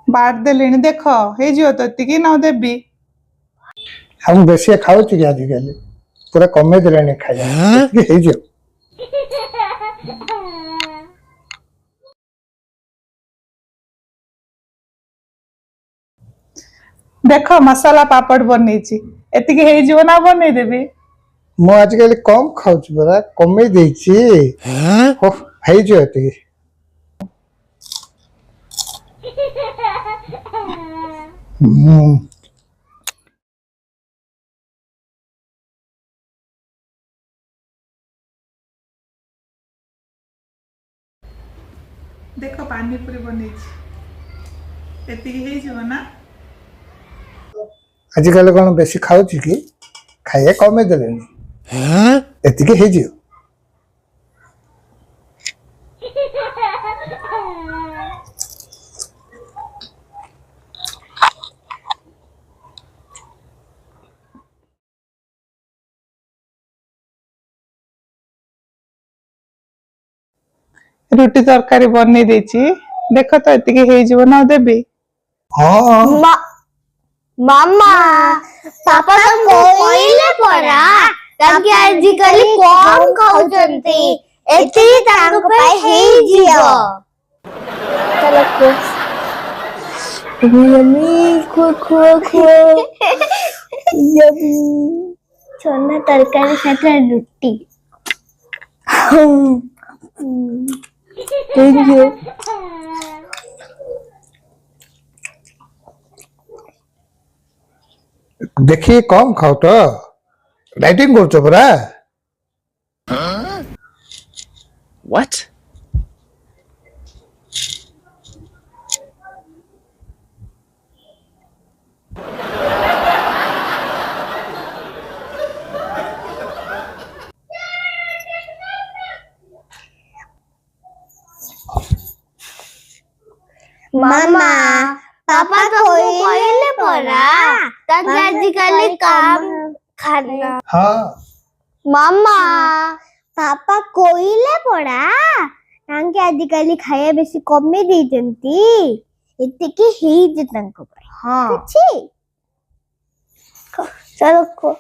बाट देलेनी देख हे जियो तो एतिकी न देबी हम बेसी खाऊ कि आजिकल पूरा कमे देले खाया हे जो देख मसाला पापड़ बनेची एतिकी हे जियो ना बने देबी मु आजिकल कम खाऊ पूरा कमे देछि हो हे जो एतिकी देख पानी पूरी बनेची एतिकी हे जियो ना आजिकल कौन बेसी खाऊ कि खाए कमे देले एतिकी हे जो रुटी तरकारी बने देची देख तो एतिकी हे जियो ना देबी हां मामा पापा तुमको कोइले पड़ा ताकि आजिकल कम खाउचंती एती तांको पाए हे जियो चलो को यम्मी खो यम्मी छोना तरकारी साथ रोटी थैंक यू देखिए कम खाओ तो डाइटिंग करछो परा What? मामा पापा तो कोइले पड़ा ताकि आजिकल काम खाना हां मामा पापा कोइले पड़ा ताकि आजिकल खाया बेसी कमे देजंती एतिकी हेई जे तांको हां अच्छी चलो को